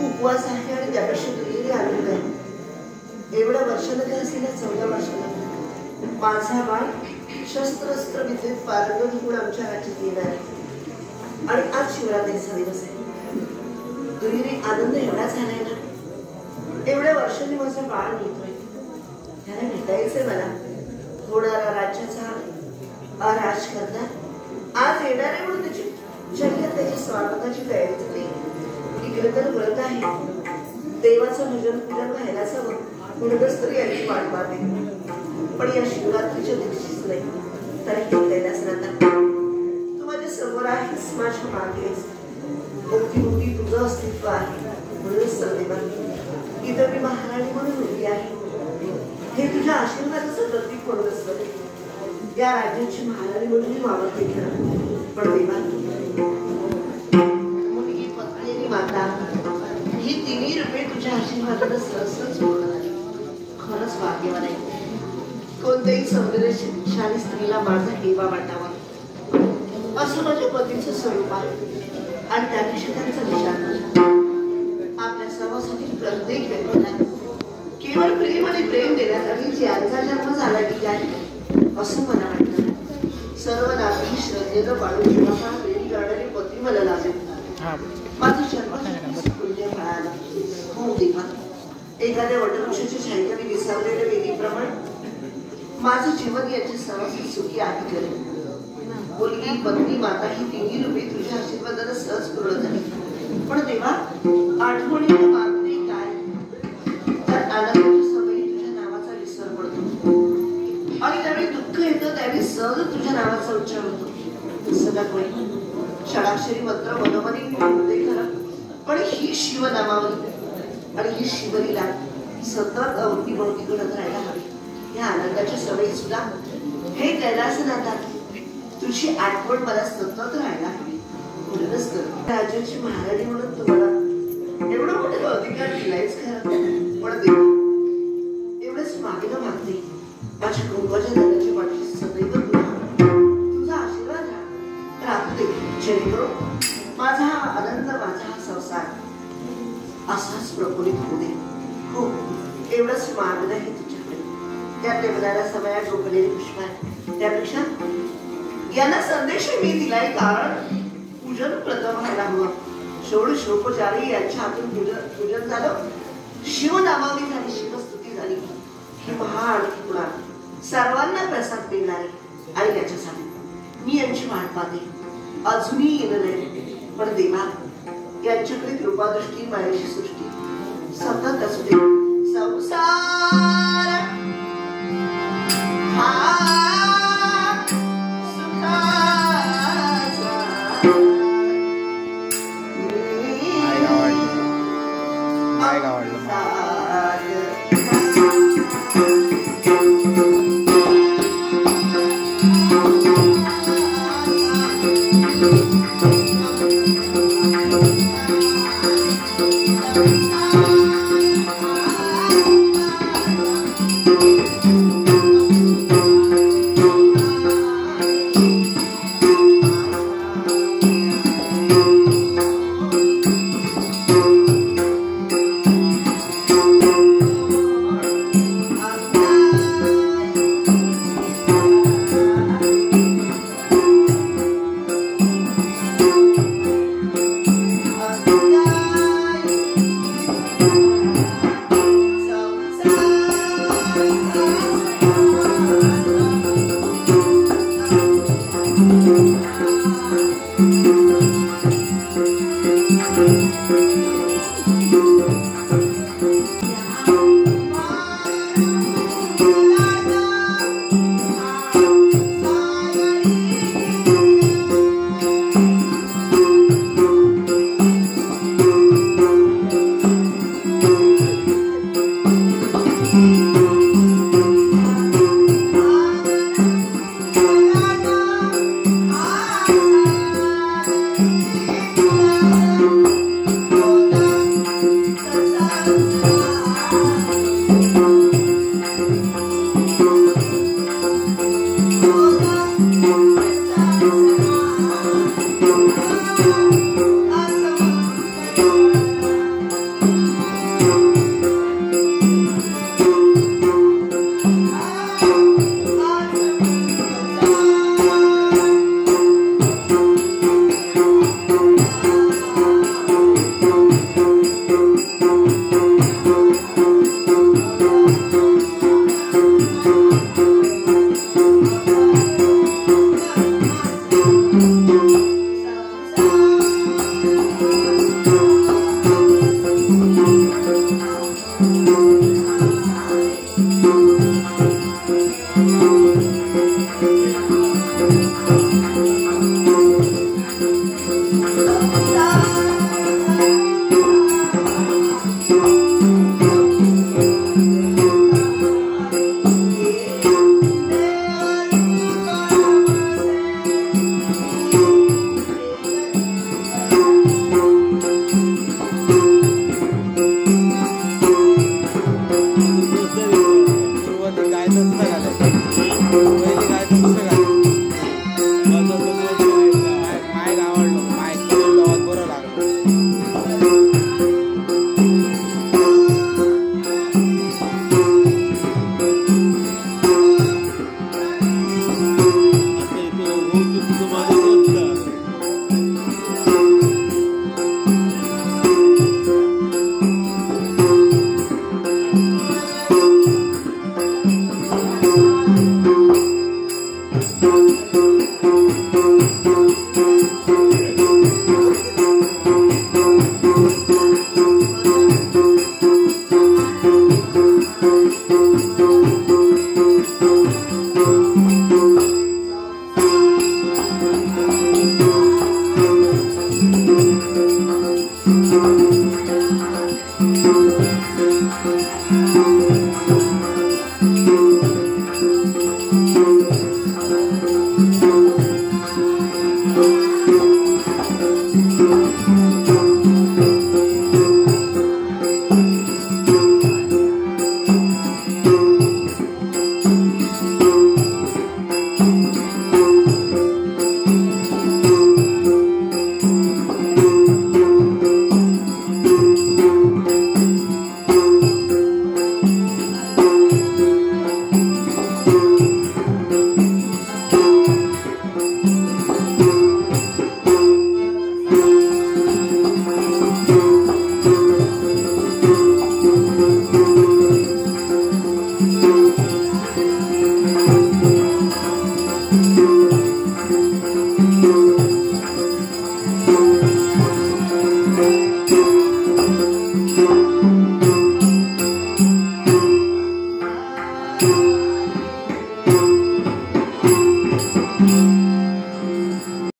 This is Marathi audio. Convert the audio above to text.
उपवास आहे आणि त्यापेक्षा दुहेरी आनंद आहे. एवढ्या वर्षाला काय असेल 14 वर्षाला माझा बाळ शस्त्रास्त्र विद्येत पारंगत होऊन आमच्या राज्यात येणार आहे. आणि आज शिवरात्रीचा दिवस आहे. दुहेरी आनंद एवढा झालाय ना. एवढ्या वर्षांनी माझा बाळ मिळतोय. त्याला भेटायचंय मला. होणारा राज्याचा राज करणार आज येणार आहे म्हणून त्याची जगत त्याच्या स्वागताची तयारी झाली. इकडे तर व्रत आहे. देवाचं भजन पूजन व्हायलाच हवं म्हणूनच तरी यांची वाट पाहते. पण या शिवरात्रीच्या दिवशीच नाही तर कैलास नाथा तू माझ्या समोर आहेस, माझ्या मागे आहेस. भोवती तुझं अस्तित्व आहे म्हणूनच तर देवा इथं मी महाराणी म्हणून उभी आहे. हे तुझ्या आशीर्वादाचं प्रतीक म्हणून असतं. या राज्याची महाराणी म्हणून मी वावरते खरं. पण देवा मुलगी पत्नी माता ही तिन्ही रूपे तुझ्या आशीर्वादाला सहज होणार. खरंच भाग्यवान आहे. कोणत्याही सौंदर्यशाली स्त्रीला माझा हेवा वाटावा असं माझ्या पतीचं स्वरूप आहे. आणि त्यापेक्षा त्यांचा विचार करा. आपल्या सर्वांसाठी प्रत्येक व्यक्तीला केवळ प्रेम आणि प्रेम देण्यासाठी ज्यांचा जन्म झाला की काय असं मला वाटतं. सर्व नाती श्रद्धेनं पाळून ठेवा प्रेम करणारे पती मला लाभेल. माझं जन्मासाठी पुण्य फळाला हो देवा. एखाद्या वटवृक्षाच्या छायेने विसावलेल्या वेदीप्रमाणे माझं जीवन याच्या सर्वांसाठी सुखी आहे करेल. मुलगी पत्नी माता ही तिन्ही रूपे तुझ्या आशीर्वादाला सहज पूर्ण झाली. पण देवा आठवणीला मागणे काय तर आनंदाच्या सवयी तुझ्या नावाचा विसर पडतो. आणि त्यावेळी दुःख येतं त्यावेळी सहज तुझ्या नावाचा उच्चार होतो. सगळ्यात होईल षडाक्षरी मंत्र मनोमनी होते खरं. पण ही शिवनामावली आणि ही शिवलीला सतत अवतीभोवती करत राहायला हवी. या आनंदाच्या सवयी सुद्धा हे कैलासनाथा तुझी आठवण मला सतत राहायला हवी म्हणूनच कर. राज्याची महाराणी म्हणून तुम्हाला एवढं मोठे अधिकार दिलायच खरं. पण देवा एवढंच मागेला मागते माझ्या कुंभाच्या दादाच्या पाठीशी सदैव तुझा आशीर्वाद राहू दे जेणेकरून माझा हा आनंद माझा हा संसार असाच प्रफुल्लित होऊ दे. हो एवढंच मागणं आहे तुझ्याकडे. त्या देवदारा समयात रोखलेली पुष्प आहे. त्यापेक्षा यांना संदेश मी दिलाय कारण पूजन प्रथम व्हायला हवं. षोडशोपचारी यांच्या हातून पूजन झालं. शिवनामावली झाली, शिवस्तुती झाली. ही महाआरती पुन्हा सर्वांना प्रसाद मिळणारे आणि याच्यासाठी मी यांची वाट पाहते. अजूनही येणं नाही. पण देवा यांच्याकडे कृपादृष्टी मायाची सृष्टी सतत असू दे. संसार आहे.